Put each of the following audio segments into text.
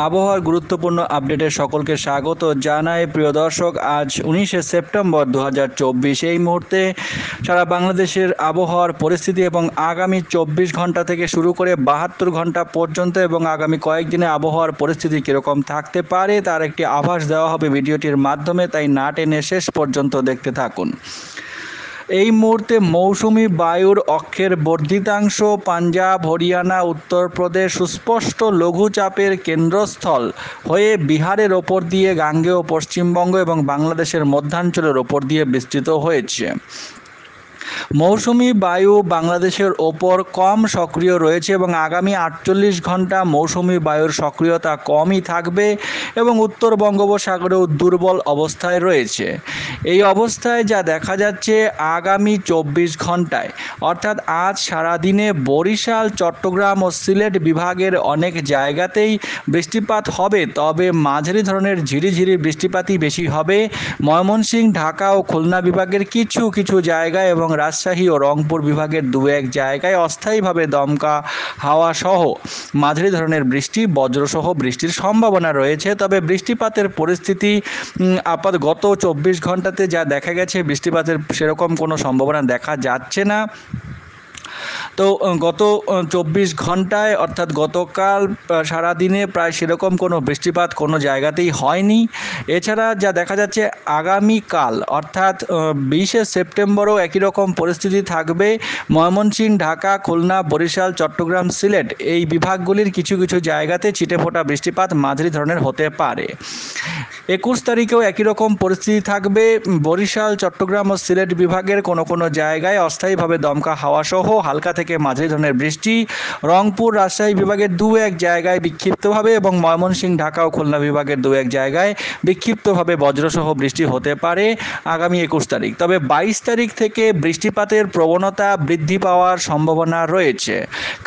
আবহাওয়ার গুরুত্বপূর্ণ আপডেটে সকলকে স্বাগত জানাই। প্রিয় দর্শক, আজ 19শে সেপ্টেম্বর 2024। এই মুহূর্তে সারা বাংলাদেশের আবহাওয়ার পরিস্থিতি এবং আগামী 24 ঘন্টা থেকে শুরু করে 72 ঘন্টা পর্যন্ত এবং আগামী কয়েকদিনে আবহাওয়ার পরিস্থিতি কীরকম থাকতে পারে তার একটি আভাস দেওয়া হবে ভিডিওটির মাধ্যমে, তাই না টেনে শেষ পর্যন্ত দেখতে থাকুন। এই মুহূর্তে মৌসুমি বায়ুর অক্ষের বর্ধিতাংশ পাঞ্জাব, হরিয়ানা, উত্তরপ্রদেশ সুস্পষ্ট লঘুচাপের কেন্দ্রস্থল হয়ে বিহারের ওপর দিয়ে গাঙ্গেয় পশ্চিমবঙ্গ এবং বাংলাদেশের মধ্যাঞ্চলের ওপর দিয়ে বিস্তৃত হয়েছে। মৌসুমি বায়ু বাংলাদেশের ওপর কম সক্রিয় রয়েছে এবং আগামী 48 ঘন্টা মৌসুমি বায়ুর সক্রিয়তা কমই থাকবে এবং উত্তর বঙ্গোপসাগরেও দুর্বল অবস্থায় রয়েছে। এই অবস্থায় যা দেখা যাচ্ছে আগামী 24 ঘন্টায় অর্থাৎ আজ সারাদিনে বরিশাল, চট্টগ্রাম ও সিলেট বিভাগের অনেক জায়গাতেই বৃষ্টিপাত হবে, তবে মাঝারি ধরনের ঝিরিঝিরি বৃষ্টিপাতই বেশি হবে। ময়মনসিংহ, ঢাকা ও খুলনা বিভাগের কিছু কিছু জায়গায় এবং রাজশাহী ও রংপুর বিভাগের দু এক জায়গায় অস্থায়ীভাবে দমকা হাওয়া সহ মাঝারি ধরনের বৃষ্টি, বজ্রসহ বৃষ্টির সম্ভাবনা রয়েছে। তবে বৃষ্টিপাতের পরিস্থিতি গত 24 ঘন্টাতে যা দেখা গেছে বৃষ্টিপাতের সেরকম কোনো সম্ভাবনা দেখা যাচ্ছে না। তো গত 24 ঘন্টায় অর্থাৎ গতকাল সারাদিনে প্রায় সেরকম কোনো বৃষ্টিপাত কোনো জায়গাতেই হয়নি। এছাড়া যা দেখা যাচ্ছে আগামীকাল অর্থাৎ 20শে সেপ্টেম্বরও একই রকম পরিস্থিতি থাকবে। ময়মনসিংহ, ঢাকা, খুলনা, বরিশাল, চট্টগ্রাম, সিলেট এই বিভাগগুলির কিছু কিছু জায়গাতে ছিটেফোঁটা বৃষ্টিপাত মাঝারি ধরনের হতে পারে। 21 তারিখেও একই রকম পরিস্থিতি থাকবে। বরিশাল, চট্টগ্রাম ও সিলেট বিভাগের কোনো কোনো জায়গায় অস্থায়ীভাবে দমকা হাওয়া সহ হালকা থেকে মাঝারি ধরনের বৃষ্টি। রংপুর, রাজশাহী বিভাগের দু এক জায়গায় বিক্ষিপ্তভাবে এবং ময়মনসিংহ, ঢাকা ও খুলনা বিভাগের দু এক জায়গায় বিক্ষিপ্তভাবে বজ্রসহ বৃষ্টি হতে পারে আগামী 21 তারিখ। তবে 22 তারিখ থেকে বৃষ্টিপাতের প্রবণতা বৃদ্ধি পাওয়ার সম্ভাবনা রয়েছে,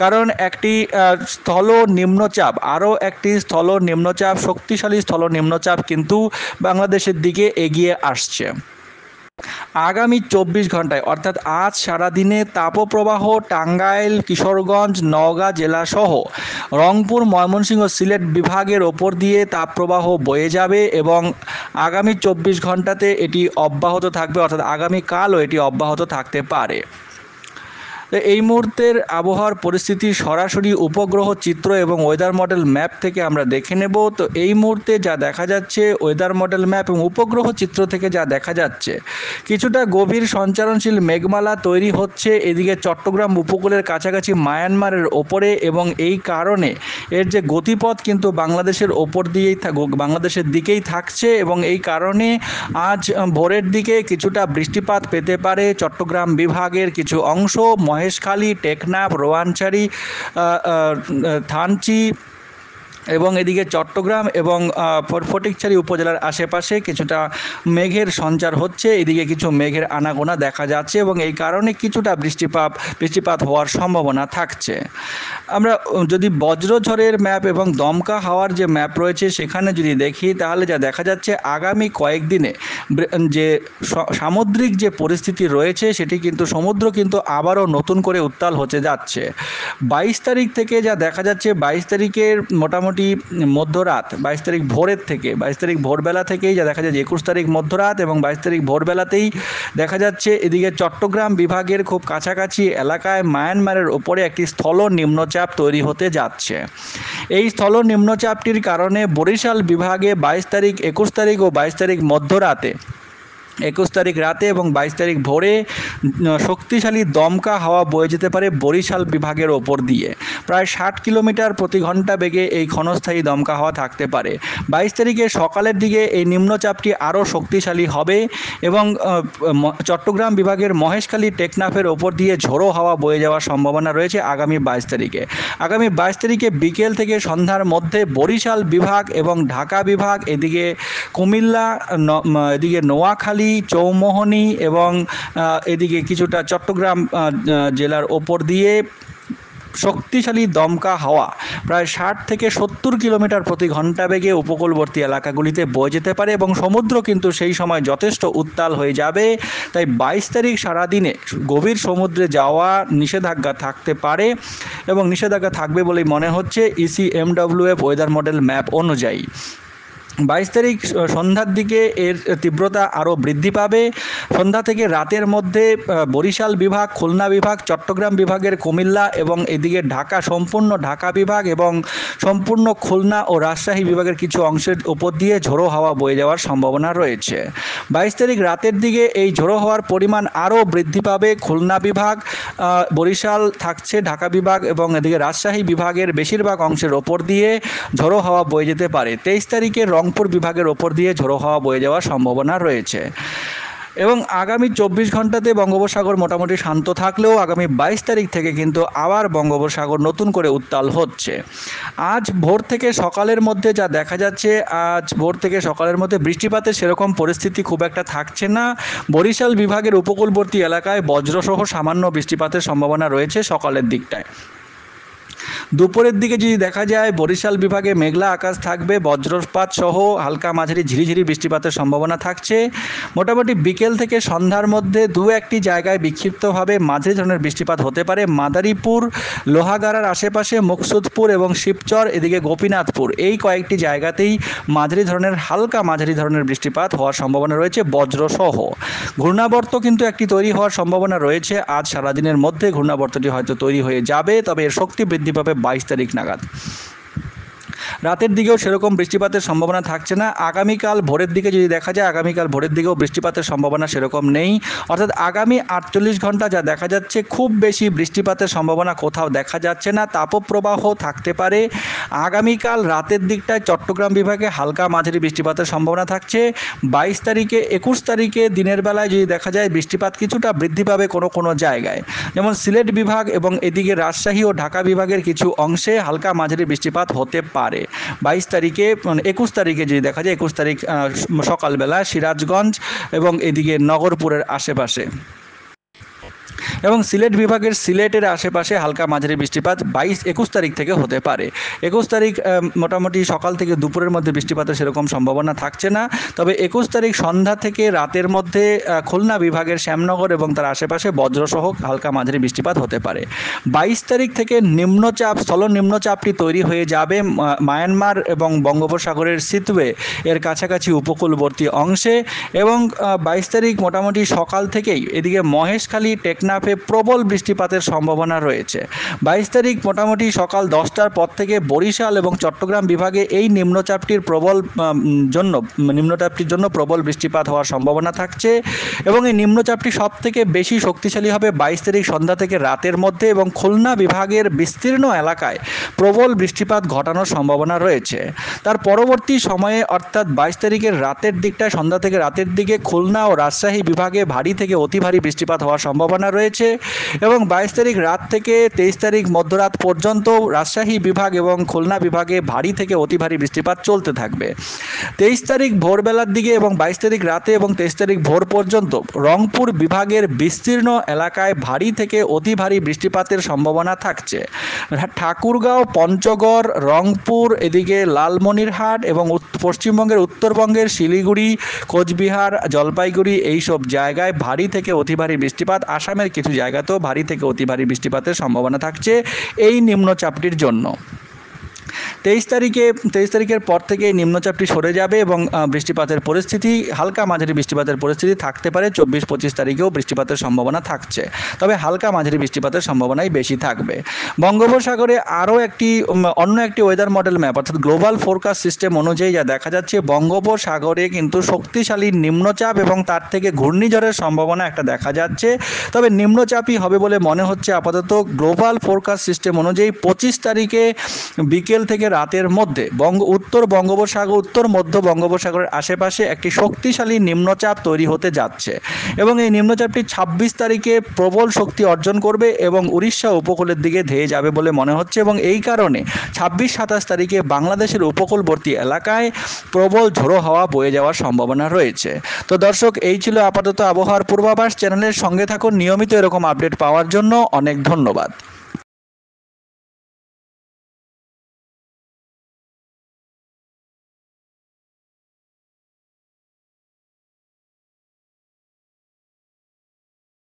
কারণ একটি স্থল নিম্নচাপ শক্তিশালী স্থল নিম্নচাপ কিন্তু বাংলাদেশের দিকে এগিয়ে আসছে। আগামী 24 ঘন্টায় অর্থাৎ আজ সারাদিনে তাপপ্রবাহ টাঙ্গাইল, কিশোরগঞ্জ, নওগাঁ জেলাসহ রংপুর, ময়মনসিংহ ও সিলেট বিভাগের ওপর দিয়ে তাপপ্রবাহ বয়ে যাবে এবং আগামী 24 ঘন্টাতে এটি অব্যাহত থাকবে, অর্থাৎ আগামীকালও এটি অব্যাহত থাকতে পারে। এই মুহূর্তের আবহাওয়ার পরিস্থিতি সরাসরি উপগ্রহ চিত্র এবং ওয়েদার মডেল ম্যাপ থেকে আমরা দেখে নেব। তো এই মুহূর্তে যা দেখা যাচ্ছে ওয়েদার মডেল ম্যাপ এবং উপগ্রহ চিত্র থেকে যা দেখা যাচ্ছে, কিছুটা গভীর সঞ্চারণশীল মেঘমালা তৈরি হচ্ছে এদিকে চট্টগ্রাম উপকূলের কাছাকাছি মায়ানমারের ওপরে এবং এই কারণে এর যে গতিপথ কিন্তু বাংলাদেশের দিকেই থাকছে এবং এই কারণে আজ ভোরের দিকে কিছুটা বৃষ্টিপাত পেতে পারে চট্টগ্রাম বিভাগের কিছু অংশ, মহেশখালী, টেকনাফ, রোয়াংছড়ি, থানচি এবং এদিকে চট্টগ্রাম এবং ফটিকছড়ি উপজেলার আশেপাশে কিছুটা মেঘের সঞ্চার হচ্ছে, এদিকে কিছু মেঘের আনাগোনা দেখা যাচ্ছে এবং এই কারণে কিছুটা বৃষ্টিপাত হওয়ার সম্ভাবনা থাকছে। আমরা যদি বজ্রঝড়ের ম্যাপ এবং দমকা হাওয়ার যে ম্যাপ রয়েছে সেখানে যদি দেখি তাহলে যা দেখা যাচ্ছে আগামী কয়েকদিনে যে সামুদ্রিক যে পরিস্থিতি রয়েছে সেটি কিন্তু সমুদ্র কিন্তু আবারও নতুন করে উত্তাল হতে যাচ্ছে। 22 তারিখ থেকে যা দেখা যাচ্ছে 22 তারিখের মোটামুটি মধ্যরাত, 22 তারিখ ভোরবেলা থেকেই যা দেখা যাচ্ছে 21 তারিখ মধ্যরাত এবং 22 তারিখ ভোরবেলাতেই দেখা যাচ্ছে এদিকে চট্টগ্রাম বিভাগের খুব কাছাকাছি এলাকায় মায়ানমারের ওপরে একটি স্থল নিম্নচাপ তৈরি হতে যাচ্ছে। এই স্থল নিম্নচাপটির কারণে বরিশাল বিভাগে 22 তারিখ, 21 তারিখ ও 22 তারিখ মধ্যরাতে, 21 তারিখ রাতে এবং 22 তারিখ ভোরে শক্তিশালী দমকা হাওয়া বয়ে যেতে পারে বরিশাল বিভাগের ওপর দিয়ে। প্রায় 60 কিলোমিটার প্রতি ঘন্টা বেগে এই ক্ষণস্থায়ী দমকা হাওয়া থাকতে পারে। 22 তারিখে সকালের দিকে এই নিম্নচাপটি আরও শক্তিশালী হবে এবং চট্টগ্রাম বিভাগের মহেশখালী, টেকনাফের ওপর দিয়ে ঝোড়ো হাওয়া বয়ে যাওয়ার সম্ভাবনা রয়েছে আগামী 22 তারিখে। আগামী 22 তারিখে বিকেল থেকে সন্ধ্যার মধ্যে বরিশাল বিভাগ এবং ঢাকা বিভাগ, এদিকে কুমিল্লা, এদিকে নোয়াখালী, চৌমোহনী এবং এদিকে কিছুটা চট্টগ্রাম জেলার ওপর দিয়ে শক্তিশালী দমকা হাওয়া প্রায় 60 থেকে 70 কিলোমিটার প্রতি ঘন্টা বেগে উপকূলবর্তী এলাকাগুলিতে বয়ে যেতে পারে এবং সমুদ্র কিন্তু সেই সময় যথেষ্ট উত্তাল হয়ে যাবে। তাই 22 তারিখ সারাদিনে গভীর সমুদ্রে যাওয়া নিষেধাজ্ঞা থাকতে পারে এবং নিষেধাজ্ঞা থাকবে বলেই মনে হচ্ছে ECMWF ওয়েদার মডেল ম্যাপ অনুযায়ী। 22 তারিখ সন্ধ্যার দিকে এর তীব্রতা আরও বৃদ্ধি পাবে। সন্ধ্যা থেকে রাতের মধ্যে বরিশাল বিভাগ, খুলনা বিভাগ, চট্টগ্রাম বিভাগের কুমিল্লা এবং এদিকে ঢাকা, সম্পূর্ণ ঢাকা বিভাগ এবং সম্পূর্ণ খুলনা ও রাজশাহী বিভাগের কিছু অংশের উপর দিয়ে ঝোড়ো হাওয়া বয়ে যাওয়ার সম্ভাবনা রয়েছে। 22 তারিখ রাতের দিকে এই ঝোড়ো হাওয়ার পরিমাণ আরও বৃদ্ধি পাবে। খুলনা বিভাগ, বরিশাল থাকছে, ঢাকা বিভাগ এবং এদিকে রাজশাহী বিভাগের বেশিরভাগ অংশের ওপর দিয়ে ঝোড়ো হাওয়া বয়ে যেতে পারে। 23 তারিখে রংপুর বিভাগের ওপর দিয়ে ঝোড়ো হাওয়া বয়ে যাওয়ার সম্ভাবনা রয়েছে এবং আগামী 24 ঘন্টাতে বঙ্গোপসাগর মোটামুটি শান্ত থাকলেও আগামী 22 তারিখ থেকে কিন্তু আবার বঙ্গোপসাগর নতুন করে উত্তাল হচ্ছে। আজ ভোর থেকে সকালের মধ্যে যা দেখা যাচ্ছে, আজ ভোর থেকে সকালের মধ্যে বৃষ্টিপাতের সেরকম পরিস্থিতি খুব একটা থাকছে না। বরিশাল বিভাগের উপকূলবর্তী এলাকায় বজ্রসহ সামান্য বৃষ্টিপাতের সম্ভাবনা রয়েছে সকালের দিকটায়। দুপুরের দিকে যদি দেখা যায়, বরিশাল বিভাগে মেঘলা আকাশ থাকবে, বজ্রপাত সহ হালকা মাঝারি ঝিরিঝিরি বৃষ্টিপাতের সম্ভাবনা থাকছে। মোটামুটি বিকেল থেকে সন্ধ্যার মধ্যে দু একটি জায়গায় বিক্ষিপ্তভাবে মাঝারি ধরনের বৃষ্টিপাত হতে পারে। মাদারীপুর, লোহাগাড়ার আশেপাশে, মুকসুদপুর এবং শিবচর, এদিকে গোপীনাথপুর, এই কয়েকটি জায়গাতেই মাঝারি ধরনের হালকা মাঝারি ধরনের বৃষ্টিপাত হওয়ার সম্ভাবনা রয়েছে বজ্রসহ। ঘূর্ণাবর্ত কিন্তু একটি তৈরি হওয়ার সম্ভাবনা রয়েছে। আজ সারাদিনের মধ্যে ঘূর্ণাবর্তটি হয়তো তৈরি হয়ে যাবে, তবে এর শক্তি বৃদ্ধি পাবে 22 তারিখ নাগাদ। রাতের দিকেও সেরকম বৃষ্টিপাতের সম্ভাবনা থাকছে না। আগামীকাল ভোরের দিকে যদি দেখা যায়, আগামীকাল ভোরের দিকেও বৃষ্টিপাতের সম্ভাবনা সেরকম নেই। অর্থাৎ আগামী 48 ঘন্টা যা দেখা যাচ্ছে, খুব বেশি বৃষ্টিপাতের সম্ভাবনা কোথাও দেখা যাচ্ছে না। তাপপ্রবাহ থাকতে পারে। আগামীকাল রাতের দিকটায় চট্টগ্রাম বিভাগে হালকা মাঝারি বৃষ্টিপাতের সম্ভাবনা থাকছে। 22 তারিখে 21 তারিখে দিনের বেলায় যদি দেখা যায়, বৃষ্টিপাত কিছুটা বৃদ্ধি পাবে কোনো কোনো জায়গায়, যেমন সিলেট বিভাগ এবং এদিকে রাজশাহী ও ঢাকা বিভাগের কিছু অংশে হালকা মাঝারি বৃষ্টিপাত হতে পারে। 22 তারিখে 21 তারিখে যদি দেখা যায়, 21 তারিখ সকালবেলা সিরাজগঞ্জ এবং এদিকে নগরপুরের আশেপাশে এবং সিলেট বিভাগের সিলেটের আশেপাশে হালকা মাঝারি বৃষ্টিপাত 21 তারিখ থেকে হতে পারে। 21 তারিখ মোটামুটি সকাল থেকে দুপুরের মধ্যে বৃষ্টিপাতের সেরকম সম্ভাবনা থাকছে না। তবে 21 তারিখ সন্ধ্যা থেকে রাতের মধ্যে খুলনা বিভাগের শ্যামনগর এবং তার আশেপাশে বজ্রসহ হালকা মাঝারি বৃষ্টিপাত হতে পারে। 22 তারিখ থেকে নিম্নচাপ, স্থল নিম্নচাপটি তৈরি হয়ে যাবে মায়ানমার এবং বঙ্গোপসাগরের সিতওয়ে এর কাছাকাছি উপকূলবর্তী অংশে এবং 22 তারিখ মোটামুটি সকাল থেকেই এদিকে মহেশখালী, টেকনাফে প্রবল বৃষ্টিপাতের সম্ভাবনা রয়েছে। 22 তারিখ মোটামুটি সকাল 10টার পর থেকে বরিশাল এবং চট্টগ্রাম বিভাগে এই নিম্নচাপটির জন্য প্রবল বৃষ্টিপাত হওয়ার সম্ভাবনা থাকছে এবং এই নিম্নচাপটি সব থেকে বেশি শক্তিশালী হবে 22 তারিখ সন্ধ্যা থেকে রাতের মধ্যে এবং খুলনা বিভাগের বিস্তীর্ণ এলাকায় প্রবল বৃষ্টিপাত ঘটানোর সম্ভাবনা রয়েছে। তার পরবর্তী সময়ে অর্থাৎ 22 তারিখের রাতের দিকটায়, সন্ধ্যা থেকে রাতের দিকে খুলনা ও রাজশাহী বিভাগে ভারী থেকে অতি ভারী বৃষ্টিপাত হওয়ার সম্ভাবনা রয়েছে এবং 22 তারিখ রাত থেকে 23 তারিখ মধ্যরাত পর্যন্ত রাজশাহী বিভাগ এবং খুলনা বিভাগে ভারী থেকে অতি ভারী বৃষ্টিপাত চলতে থাকবে। 23 তারিখ ভোরবেলার দিকে এবং 22 তারিখ রাতে এবং 23 তারিখ ভোর পর্যন্ত রংপুর বিভাগের বিস্তীর্ণ এলাকায় ভারী থেকে অতি ভারী বৃষ্টিপাতের সম্ভাবনা থাকছে। ঠাকুরগাঁও, পঞ্চগড়, রংপুর, এদিকে লালমনিরহাট এবং পশ্চিমবঙ্গের উত্তরবঙ্গের শিলিগুড়ি, কোচবিহার, জলপাইগুড়ি, এইসব জায়গায় ভারী থেকে অতি ভারী বৃষ্টিপাত, আসামের কিছু জায়গাতেও ভারী থেকে অতি ভারী বৃষ্টিপাতের সম্ভাবনা থাকছে এই নিম্নচাপটির জন্য। 23 তারিখের পর থেকে নিম্নচাপটি সরে যাবে এবং বৃষ্টিপাতের পরিস্থিতি, হালকা মাঝারি বৃষ্টিপাতের পরিস্থিতি থাকতে পারে। 24-25 তারিখেও বৃষ্টিপাতের সম্ভাবনা থাকছে, তবে হালকা মাঝারি বৃষ্টিপাতের সম্ভাবনাই বেশি থাকবে। বঙ্গোপসাগরে আরও অন্য একটি ওয়েদার মডেল ম্যাপ অর্থাৎ গ্লোবাল ফোরকাস্ট সিস্টেম অনুযায়ী যা দেখা যাচ্ছে, বঙ্গোপসাগরে কিন্তু শক্তিশালী নিম্নচাপ এবং তার থেকে ঘূর্ণিঝড়ের সম্ভাবনা একটা দেখা যাচ্ছে। তবে নিম্নচাপই হবে বলে মনে হচ্ছে আপাতত। গ্লোবাল ফোরকাস্ট সিস্টেম অনুযায়ী 25 তারিখে বিকেল থেকে রাতের মধ্যে উত্তর বঙ্গোপসাগর, উত্তর মধ্য বঙ্গোপসাগরের আশেপাশে একটি শক্তিশালী নিম্নচাপ তৈরি হতে যাচ্ছে এবং এই নিম্নচাপটি 26 তারিখে প্রবল শক্তি অর্জন করবে এবং উড়িষ্যা উপকূলের দিকে ধেয়ে যাবে বলে মনে হচ্ছে এবং এই কারণে 26-27 তারিখে বাংলাদেশের উপকূলবর্তী এলাকায় প্রবল ঝোড়ো হাওয়া বয়ে যাওয়ার সম্ভাবনা রয়েছে। তো দর্শক, এই ছিল আপাতত আবহাওয়ার পূর্বাভাস। চ্যানেলের সঙ্গে থাকুন নিয়মিত এরকম আপডেট পাওয়ার জন্য। অনেক ধন্যবাদ।